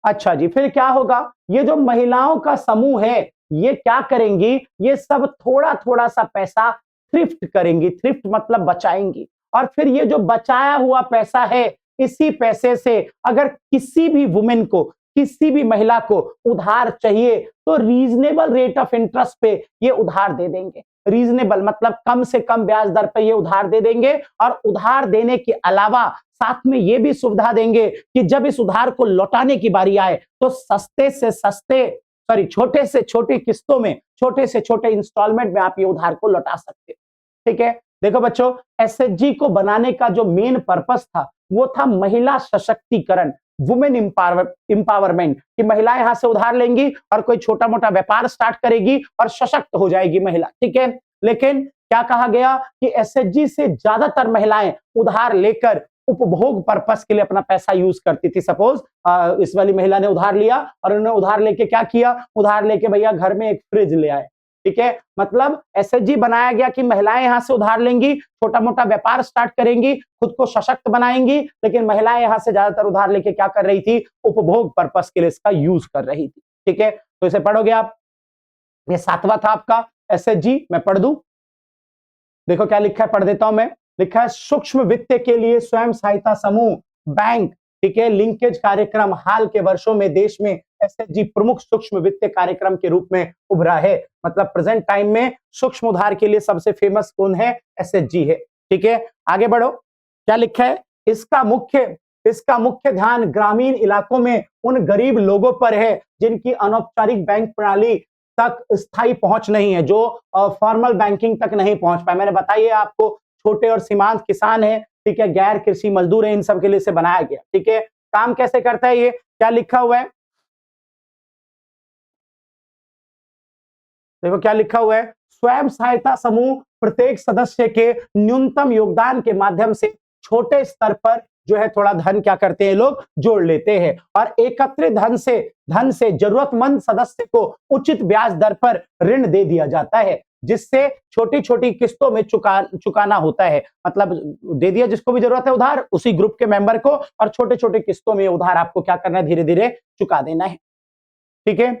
अच्छा जी, फिर क्या होगा? ये जो महिलाओं का समूह है, ये क्या करेंगी? ये सब थोड़ा-थोड़ा सा पैसा थ्रिफ्ट करेंगी, थ्रिफ्ट मतलब बचाएंगी, और फिर ये जो बचाया हुआ पैसा है, इसी पैसे से अगर किसी भी वुमेन को, किसी भी महिला को उधार चाहिए, तो रीजनेबल रेट ऑफ इंटरेस्ट पे ये उधार दे देंगे। रीजनेबल मतलब कम से कम ब्याज दर पे ये उधार दे देंगे, और उधार देने के अलावा साथ में ये भी सुविधा देंगे कि जब इस उधार को लौटाने की बारी आए, तो सस्ते से सस्ते, सॉरी, छोटे से छोटे किस्तों में, छोटे से छोटे इंस्टॉलमेंट में आप ये उधार को लौटा सकते हैं। ठीक है, देखो बच्चों, एसएचजी को बनाने का जो मेन पर्पस था, वो था महिला सशक्तिकरण, वुमेन इंपावरमेंट, कि महिलाएं यहां से उधार लेंगी और कोई छोटा मोटा व्यापार स्टार्ट करेगी और सशक्त हो जाएगी महिला। ठीक है, लेकिन क्या कहा गया कि एसएचजी से ज्यादातर महिलाएं उधार लेकर उपभोग पर्पस के लिए अपना पैसा यूज करती थी। सपोज इस वाली महिला ने उधार लिया और उन्होंने उधार लेके क्या किया? उधार लेके भैया घर में एक फ्रिज ले आए। ठीक है, मतलब एसएचजी बनाया गया कि महिलाएं यहां से उधार लेंगी, छोटा मोटा व्यापार स्टार्ट करेंगी, खुद को सशक्त बनाएंगी, लेकिन महिलाएं यहां से ज्यादातर उधार लेके क्या कर रही थी? उपभोग पर्पस के लिए इसका यूज कर रही थी। ठीक है, तो इसे पढ़ोगे आप। ये 7वां था आपका एसएचजी, मैं पढ़ दूं, देखो क्या लिखा है, पढ़ देता हूं मैं। लिखा है सूक्ष्म वित्त के लिए स्वयं सहायता समूह, बैंक, ठीक है, लिंकेज कार्यक्रम हाल के वर्षों में देश में एसएचजी प्रमुख सूक्ष्म वित्त कार्यक्रम के रूप में उभरा है। मतलब प्रेजेंट टाइम में सूक्ष्म उधार के लिए सबसे फेमस कौन है? एसएचजी है। ठीक है, आगे बढ़ो, क्या लिखा है? इसका मुख्य ध्यान ग्रामीण इलाकों में उन गरीब लोगों पर है जिनकी अनौपचारिक बैंक प्रणाली तक स्थायी पहुंच नहीं है, जो फॉर्मल बैंकिंग तक नहीं पहुंच पाए। मैंने बताइए आपको, छोटे और सीमांत किसान है, ठीक है, गैर कृषि मजदूर है, इन सब के लिए इसे बनाया गया। ठीक है, काम कैसे करता है ये? क्या लिखा हुआ है? देखो क्या लिखा हुआ है, स्वयं सहायता समूह प्रत्येक सदस्य के न्यूनतम योगदान के माध्यम से छोटे स्तर पर जो है थोड़ा धन क्या करते हैं लोग? जोड़ लेते हैं, और एकत्रित धन से जरूरतमंद सदस्य को उचित ब्याज दर पर ऋण दे दिया जाता है, जिससे छोटी छोटी किस्तों में चुकाना होता है। मतलब दे दिया जिसको भी जरूरत है उधार, उसी ग्रुप के मेंबर को, और छोटे छोटे किस्तों में उधार आपको क्या करना है? धीरे धीरे चुका देना है। ठीक है,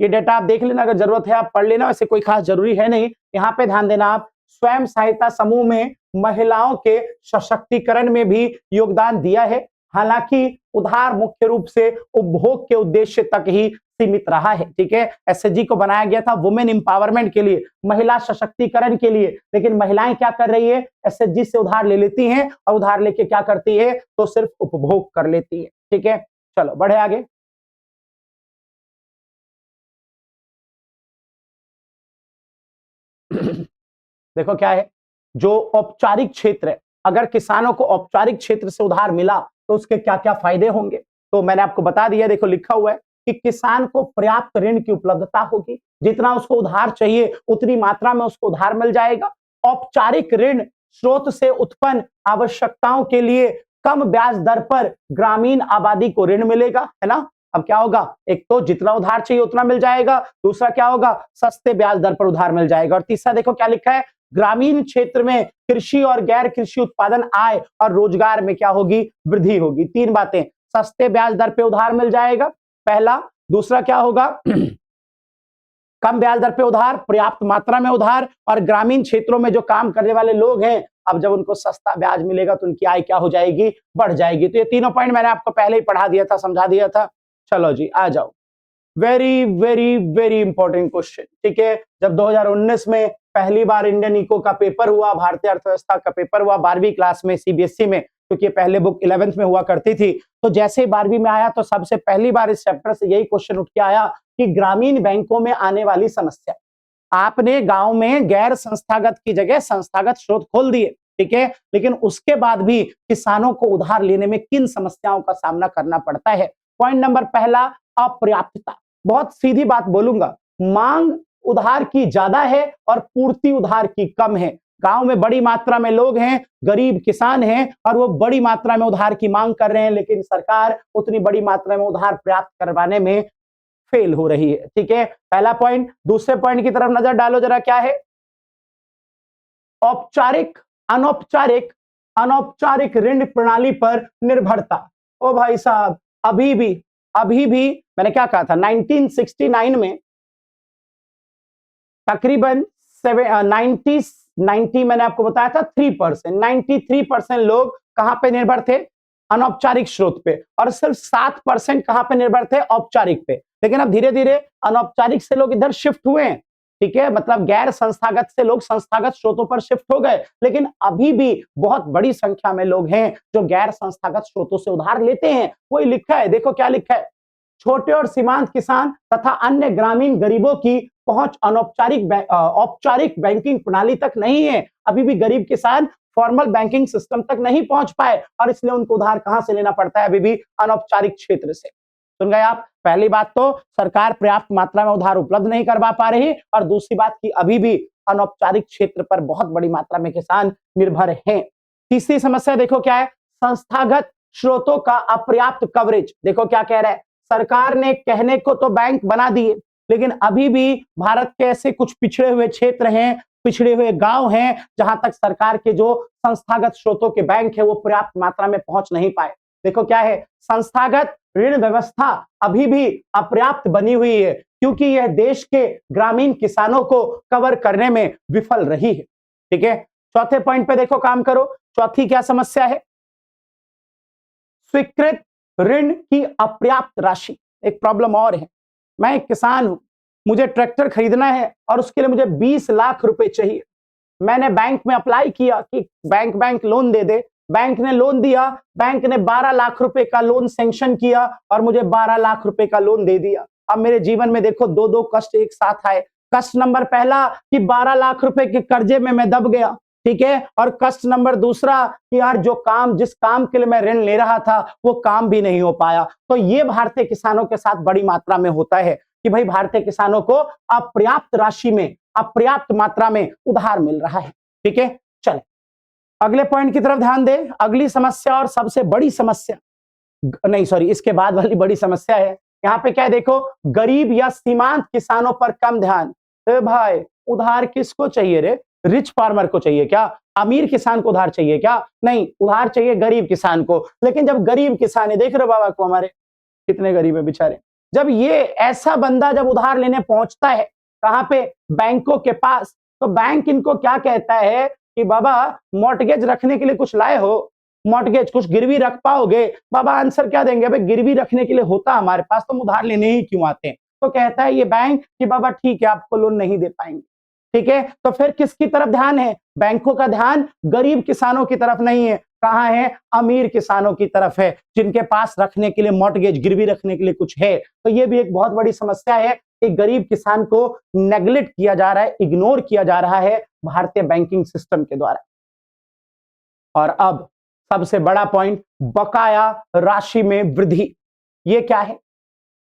ये डेटा आप देख लेना, अगर जरूरत है आप पढ़ लेना, वैसे कोई खास जरूरी है नहीं। यहाँ पे ध्यान देना आप, स्वयं सहायता समूह में महिलाओं के सशक्तिकरण में भी योगदान दिया है। हालांकि उधार मुख्य रूप से उपभोग के उद्देश्य तक ही सीमित रहा है। ठीक है, एसएचजी को बनाया गया था वुमेन एम्पावरमेंट के लिए, महिला सशक्तिकरण के लिए, लेकिन महिलाएं क्या कर रही है? एसएचजी से उधार ले लेती हैं, और उधार लेके क्या करती है? तो सिर्फ उपभोग कर लेती है। ठीक है, चलो बढ़े आगे। देखो क्या है, जो औपचारिक क्षेत्र है, अगर किसानों को औपचारिक क्षेत्र से उधार मिला तो उसके क्या क्या फायदे होंगे? तो मैंने आपको बता दिया, देखो लिखा हुआ है कि किसान को पर्याप्त ऋण की उपलब्धता होगी, जितना उसको उधार चाहिए उतनी मात्रा में उसको उधार मिल जाएगा। औपचारिक ऋण स्रोत से उत्पन्न आवश्यकताओं के लिए कम ब्याज दर पर ग्रामीण आबादी को ऋण मिलेगा, है ना? अब क्या होगा? एक तो जितना उधार चाहिए उतना मिल जाएगा, दूसरा क्या होगा? सस्ते ब्याज दर पर उधार मिल जाएगा, और तीसरा देखो क्या लिखा है, ग्रामीण क्षेत्र में कृषि और गैर कृषि उत्पादन, आय और रोजगार में क्या होगी? वृद्धि होगी। 3 बातें, सस्ते ब्याज दर पे उधार मिल जाएगा पहला, दूसरा क्या होगा? कम ब्याज दर पे उधार, पर्याप्त मात्रा में उधार, और ग्रामीण क्षेत्रों में जो काम करने वाले लोग हैं, अब जब उनको सस्ता ब्याज मिलेगा तो उनकी आय क्या हो जाएगी? बढ़ जाएगी। तो ये तीनों पॉइंट मैंने आपको पहले ही पढ़ा दिया था, समझा दिया था। चलो जी आ जाओ, very very very important question. ठीक है, जब 2019 में पहली बार इंडियन इको का पेपर हुआ, भारतीय अर्थव्यवस्था का पेपर हुआ 12वीं क्लास में सीबीएसई में, क्योंकि पहले बुक 11th में हुआ करती थी, तो जैसे 12वीं में आया तो सबसे पहली बार इस चैप्टर से यही क्वेश्चन उठ के आया कि ग्रामीण बैंकों में आने वाली समस्या। आपने गांव में गैर संस्थागत की जगह संस्थागत स्रोत खोल दिए, ठीक है, लेकिन उसके बाद भी किसानों को उधार लेने में किन समस्याओं का सामना करना पड़ता है? पॉइंट नंबर पहला, अपर्याप्तता। बहुत सीधी बात बोलूंगा, मांग उधार की ज्यादा है और पूर्ति उधार की कम है। गांव में बड़ी मात्रा में लोग हैं, गरीब किसान हैं और वो बड़ी मात्रा में उधार की मांग कर रहे हैं, लेकिन सरकार उतनी बड़ी मात्रा में उधार प्राप्त करवाने में फेल हो रही है। ठीक है, पहला पॉइंट। दूसरे पॉइंट की तरफ नजर डालो जरा, क्या है? औपचारिक अनौपचारिक अनौपचारिक ऋण प्रणाली पर निर्भरता। ओ भाई साहब, अभी भी मैंने क्या कहा था, 1969 में तकरीबन 90 मैंने आपको बताया था 3%, 93% लोग कहां पे निर्भर थे? अनौपचारिक स्रोत पे, और सिर्फ 7% कहां पे निर्भर थे? औपचारिक पे। लेकिन अब धीरे धीरे अनौपचारिक से लोग इधर शिफ्ट हुए हैं। ठीक है, मतलब गैर संस्थागत से लोग संस्थागत स्रोतों पर शिफ्ट हो गए, लेकिन अभी भी बहुत बड़ी संख्या में लोग हैं जो गैर संस्थागत स्रोतों से उधार लेते हैं। वही लिखा है, देखो क्या लिखा है, छोटे और सीमांत किसान तथा अन्य ग्रामीण गरीबों की पहुंच औपचारिक बैंकिंग प्रणाली तक नहीं है। अभी भी गरीब किसान फॉर्मल बैंकिंग सिस्टम तक नहीं पहुंच पाए और इसलिए उनको उधार कहां से लेना पड़ता है? अभी भी अनौपचारिक क्षेत्र से। सुन गए आप? पहली बात तो सरकार पर्याप्त मात्रा में उधार उपलब्ध नहीं करवा पा रही, और दूसरी बात की अभी भी अनौपचारिक क्षेत्र पर बहुत बड़ी मात्रा में किसान निर्भर हैं। तीसरी समस्या देखो क्या है? संस्थागत स्रोतों का अपर्याप्त कवरेज। देखो क्या कह रहा है, सरकार ने कहने को तो बैंक बना दिए, लेकिन अभी भी भारत के ऐसे कुछ पिछड़े हुए क्षेत्र हैं, पिछड़े हुए गांव हैं, जहां तक सरकार के जो संस्थागत स्रोतों के बैंक है वो पर्याप्त मात्रा में पहुंच नहीं पाए। देखो क्या है, संस्थागत ऋण व्यवस्था अभी भी अपर्याप्त बनी हुई है, क्योंकि यह देश के ग्रामीण किसानों को कवर करने में विफल रही है। ठीक है, चौथे पॉइंट पे देखो, काम करो। चौथी क्या समस्या है? स्वीकृत ऋण की अपर्याप्त राशि। एक प्रॉब्लम और है, मैं एक किसान हूं, मुझे ट्रैक्टर खरीदना है और उसके लिए मुझे 20 लाख रुपए चाहिए। मैंने बैंक में अप्लाई किया कि बैंक लोन दे दे, बैंक ने लोन दिया, बैंक ने 12 लाख रुपए का लोन सैंक्शन किया और मुझे 12 लाख रुपए का लोन दे दिया। अब मेरे जीवन में देखो दो दो कष्ट एक साथ आए। कष्ट नंबर पहला कि 12 लाख रुपए के कर्जे में मैं दब गया। ठीक है, और कष्ट नंबर दूसरा कि यार जिस काम के लिए मैं ऋण ले रहा था वो काम भी नहीं हो पाया। तो ये भारतीय किसानों के साथ बड़ी मात्रा में होता है कि भाई भारतीय किसानों को अपर्याप्त राशि में, अपर्याप्त मात्रा में उधार मिल रहा है। ठीक है, चले अगले पॉइंट की तरफ ध्यान दें। अगली समस्या और सबसे बड़ी समस्या, नहीं सॉरी, इसके बाद वाली बड़ी समस्या है। यहाँ पे क्या है देखो, गरीब या सीमांत किसानों पर कम ध्यान। भाई उधार किसको चाहिए रे? रिच फार्मर को चाहिए क्या? अमीर किसान को उधार चाहिए क्या? नहीं, उधार चाहिए गरीब किसान को। लेकिन जब गरीब किसान है, देख रहे हो बाबा को हमारे कितने गरीब है बेचारे, जब ये ऐसा बंदा जब उधार लेने पहुंचता है कहां पे? बैंकों के पास, तो बैंक इनको क्या कहता है कि बाबा मॉर्टगेज रखने के लिए कुछ लाए हो? मॉर्टगेज कुछ गिरवी रख पाओगे? बाबा आंसर क्या देंगे? भाई गिरवी रखने के लिए होता हमारे पास, तुम उधार लेने ही क्यों आते हैं? तो कहता है ये बैंक कि बाबा ठीक है, आपको लोन नहीं दे पाएंगे। ठीक है, तो फिर किसकी तरफ ध्यान है? बैंकों का ध्यान गरीब किसानों की तरफ नहीं है। कहां है? अमीर किसानों की तरफ है, जिनके पास रखने के लिए मॉर्टगेज, गिरवी रखने के लिए कुछ है। तो ये भी एक बहुत बड़ी समस्या है कि गरीब किसान को नेग्लेक्ट किया जा रहा है, इग्नोर किया जा रहा है भारतीय बैंकिंग सिस्टम के द्वारा। और अब सबसे बड़ा पॉइंट, बकाया राशि में वृद्धि। ये क्या है?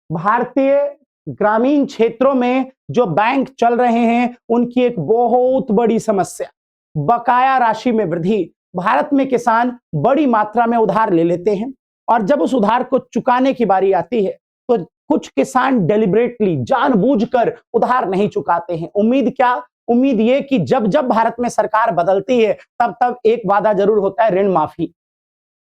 भारतीय ग्रामीण क्षेत्रों में जो बैंक चल रहे हैं उनकी एक बहुत बड़ी समस्या, बकाया राशि में वृद्धि। भारत में किसान बड़ी मात्रा में उधार ले लेते हैं और जब उस उधार को चुकाने की बारी आती है तो कुछ किसान डेलिबरेटली, जानबूझकर उधार नहीं चुकाते हैं। उम्मीद क्या? उम्मीद ये कि जब जब भारत में सरकार बदलती है तब तब एक वादा जरूर होता है, ऋण माफी,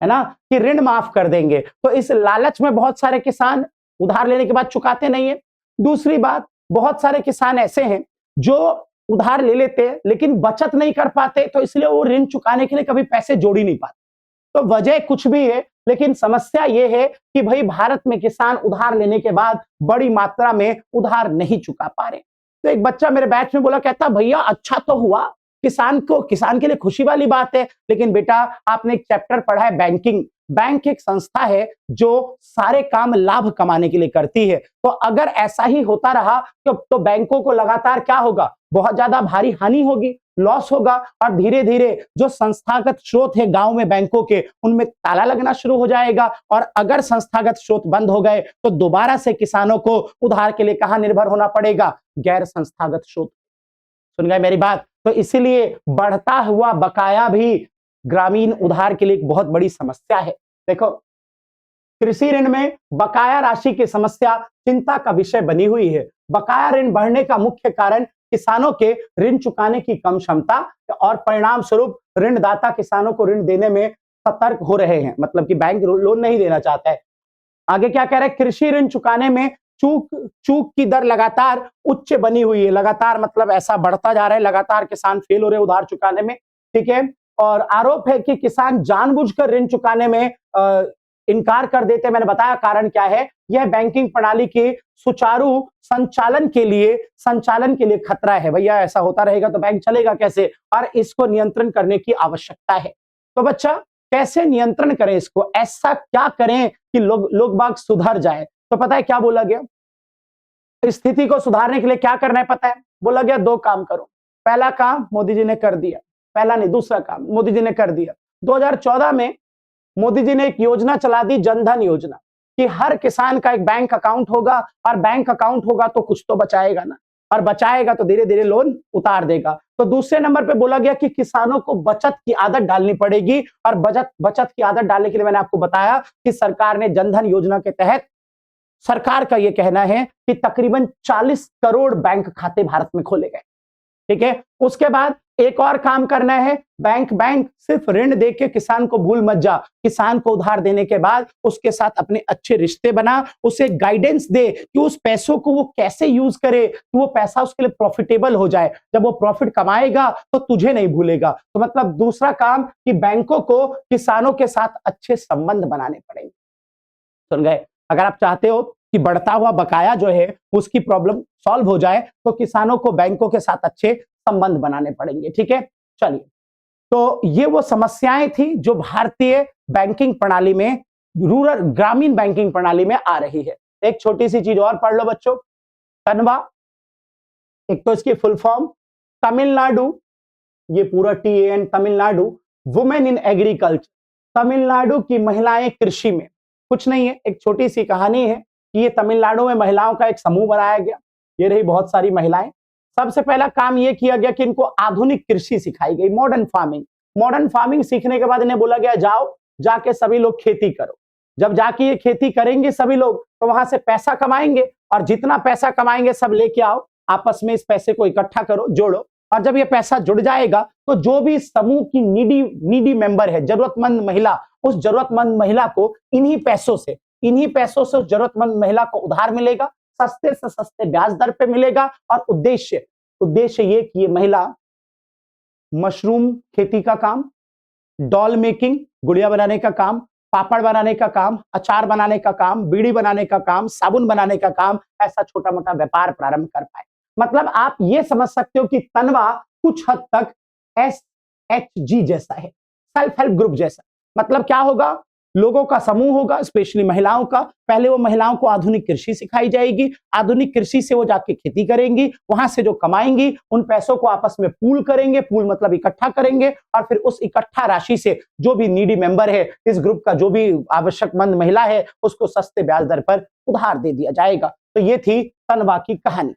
है ना, कि ऋण माफ कर देंगे। तो इस लालच में बहुत सारे किसान उधार लेने के बाद चुकाते नहीं है। दूसरी बात, बहुत सारे किसान ऐसे हैं जो उधार ले लेते हैं लेकिन बचत नहीं कर पाते, तो इसलिए वो ऋण चुकाने के लिए कभी पैसे जोड़ ही नहीं पाते। तो वजह कुछ भी है, लेकिन समस्या यह है कि भाई भारत में किसान उधार लेने के बाद बड़ी मात्रा में उधार नहीं चुका पा रहे। तो एक बच्चा मेरे बैच में बोला, कहता भैया अच्छा तो हुआ, किसान के लिए खुशी वाली बात है, लेकिन बेटा आपने एक चैप्टर पढ़ा है बैंकिंग। बैंक एक संस्था है जो सारे काम लाभ कमाने के लिए करती है। तो अगर ऐसा ही होता रहा तो बैंकों को लगातार क्या होगा? बहुत ज्यादा भारी हानि होगी, लॉस होगा, और धीरे धीरे जो संस्थागत स्रोत है गांव में बैंकों के, उनमें ताला लगना शुरू हो जाएगा। और अगर संस्थागत स्रोत बंद हो गए तो दोबारा से किसानों को उधार के लिए कहां निर्भर होना पड़ेगा? गैर संस्थागत स्रोत। सुन गए मेरी बात? तो इसीलिए बढ़ता हुआ बकाया भी ग्रामीण उधार के लिए एक बहुत बड़ी समस्या है। देखो, कृषि ऋण में बकाया राशि की समस्या चिंता का विषय बनी हुई है। बकाया ऋण बढ़ने का मुख्य कारण किसानों के ऋण चुकाने की कम क्षमता और परिणाम स्वरूप ऋणदाता किसानों को ऋण देने में सतर्क हो रहे हैं, मतलब कि बैंक लोन नहीं देना चाहता है। आगे क्या कह रहे हैं, कृषि ऋण चुकाने में चूक चूक की दर लगातार उच्च बनी हुई है। लगातार मतलब ऐसा बढ़ता जा रहा है, लगातार किसान फेल हो रहे हैं उधार चुकाने में, ठीक है। और आरोप है कि किसान जानबूझकर ऋण चुकाने में इनकार कर देते हैं। मैंने बताया कारण क्या है, यह बैंकिंग प्रणाली के सुचारू संचालन के लिए खतरा है। भैया ऐसा होता रहेगा तो बैंक चलेगा कैसे, और इसको नियंत्रण करने की आवश्यकता है। तो बच्चा कैसे नियंत्रण करें इसको, ऐसा क्या करें कि लोग बाग सुधर जाए। तो पता है क्या बोला गया, स्थिति को सुधारने के लिए क्या करना है पता है, बोला गया 2 काम करो। पहला काम मोदी जी ने कर दिया, पहला नहीं दूसरा काम मोदी जी ने कर दिया। 2014 में मोदी जी ने एक योजना चला दी, जनधन योजना, कि हर किसान का एक बैंक अकाउंट होगा, और बैंक अकाउंट होगा तो कुछ तो बचाएगा ना, और बचाएगा तो धीरे धीरे लोन उतार देगा। तो दूसरे नंबर पे बोला गया कि किसानों को बचत की आदत डालनी पड़ेगी, और बचत की आदत डालने के लिए मैंने आपको बताया कि सरकार ने जनधन योजना के तहत, सरकार का यह कहना है कि तकरीबन 40 करोड़ बैंक खाते भारत में खोले गए, ठीक है। उसके बाद एक और काम करना है, बैंक सिर्फ ऋण देके किसान को भूल मत जा। किसान को उधार देने के बाद उसके साथ अपने अच्छे रिश्ते बना, उसे गाइडेंस दे कि उस पैसों को वो कैसे यूज करे, कि वो पैसा उसके लिए प्रॉफिटेबल हो जाए। जब वो प्रॉफिट कमाएगा तो तुझे नहीं भूलेगा। तो मतलब दूसरा काम कि बैंकों को किसानों के साथ अच्छे संबंध बनाने पड़ेंगे। सुन गए, अगर आप चाहते हो कि बढ़ता हुआ बकाया जो है उसकी प्रॉब्लम सॉल्व हो जाए, तो किसानों को बैंकों के साथ अच्छे संबंध बनाने पड़ेंगे, ठीक है। चलिए, तो ये वो समस्याएं थी जो भारतीय बैंकिंग प्रणाली में, ग्रामीण बैंकिंग प्रणाली में आ रही है। एक छोटी सी चीज और पढ़ लो बच्चों, तनवा, एक तो इसकी फुल फॉर्म तमिलनाडु, ये पूरा TAN Tamil Nadu, women in agriculture, Tamil Nadu की महिलाएं कृषि में। कुछ नहीं है, एक छोटी सी कहानी है कि ये तमिलनाडु में महिलाओं का एक समूह बनाया गया। ये रही बहुत सारी महिलाएं। सबसे पहला काम ये किया गया कि इनको आधुनिक कृषि सिखाई गई, मॉडर्न फार्मिंग। मॉडर्न फार्मिंग सीखने के बाद इन्हें बोला गया जाओ जाके सभी लोग खेती करो। जब जाके ये खेती करेंगे सभी लोग, तो वहां से पैसा कमाएंगे, और जितना पैसा कमाएंगे सब लेके आओ, आपस में इस पैसे को इकट्ठा करो, जोड़ो। और जब ये पैसा जुड़ जाएगा तो जो भी समूह की नीडी मेंबर है, जरूरतमंद महिला, उस जरूरतमंद महिला को इन्हीं पैसों से उस जरूरतमंद महिला को उधार मिलेगा, सस्ते से सस्ते ब्याज दर पे मिलेगा। और उद्देश्य ये कि ये महिला मशरूम खेती का काम, डॉल मेकिंग, गुड़िया बनाने का काम, पापड़ बनाने का काम, अचार बनाने का काम, बीड़ी बनाने का काम, साबुन बनाने का काम, ऐसा छोटा मोटा व्यापार प्रारंभ कर पाए। मतलब आप ये समझ सकते हो कि तनवा कुछ हद तक SHG जैसा है, सेल्फ हेल्प ग्रुप जैसा। मतलब क्या होगा, लोगों का समूह होगा, स्पेशली महिलाओं का। पहले वो महिलाओं को आधुनिक कृषि सिखाई जाएगी, आधुनिक कृषि से वो जाके खेती करेंगी, वहां से जो कमाएंगी उन पैसों को आपस में पूल करेंगे, पूल मतलब इकट्ठा करेंगे, और फिर उस इकट्ठा राशि से जो भी नीडी मेंबर है इस ग्रुप का, जो भी आवश्यकमंद महिला है, उसको सस्ते ब्याज दर पर उधार दे दिया जाएगा। तो ये थी तनवा की कहानी।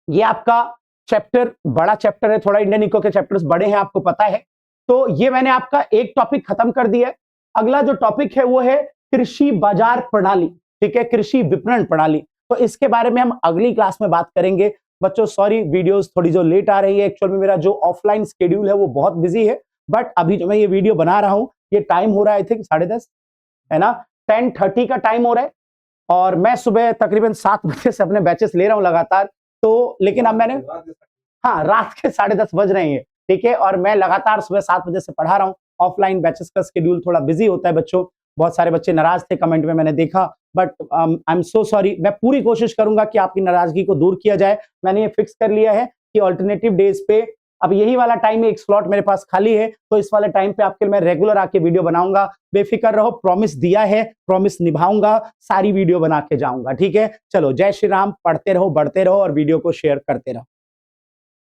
ये आपका चैप्टर बड़ा चैप्टर है, थोड़ा इंडियन इको के चैप्टर्स बड़े हैं, आपको पता है। तो ये मैंने आपका एक टॉपिक खत्म कर दिया है। अगला जो टॉपिक है वो है कृषि बाजार प्रणाली, ठीक है, कृषि विपणन प्रणाली। तो इसके बारे में हम अगली क्लास में बात करेंगे। बच्चों सॉरी, वीडियोस थोड़ी जो लेट आ रही है, एक्चुअल में मेरा जो ऑफलाइन शेड्यूल है वो बहुत बिजी है, बट अभी जो मैं ये वीडियो बना रहा हूँ, ये टाइम हो रहा है आई थिंक 10:30 है ना, 10:30 का टाइम हो रहा है, और मैं सुबह तकरीबन 7 बजे से अपने बैचेस ले रहा हूँ लगातार। तो लेकिन अब मैंने, हाँ, रात के 10:30 बज रहे हैं, ठीक है, और मैं लगातार सुबह 7 बजे से पढ़ा रहा हूँ। ऑफलाइन बैचेस का शेड्यूल थोड़ा बिजी होता है बच्चों, बहुत सारे बच्चे नाराज थे कमेंट में, मैंने देखा, but I am so sorry. मैं पूरी कोशिश करूंगा कि आपकी नाराजगी को दूर किया जाए। मैंने ये फिक्स कर लिया है कि ऑल्टरनेटिव डेज पे, अब यही वाला टाइम में एक स्लॉट मेरे पास खाली है, तो इस वाले टाइम पे आपके लिए मैं रेगुलर आके वीडियो बनाऊंगा। बेफिक्र रहो, प्रॉमिस दिया है, प्रॉमिस निभाऊंगा, सारी वीडियो बना के जाऊंगा, ठीक है। चलो, जय श्री राम, पढ़ते रहो, बढ़ते रहो, और वीडियो को शेयर करते रहो।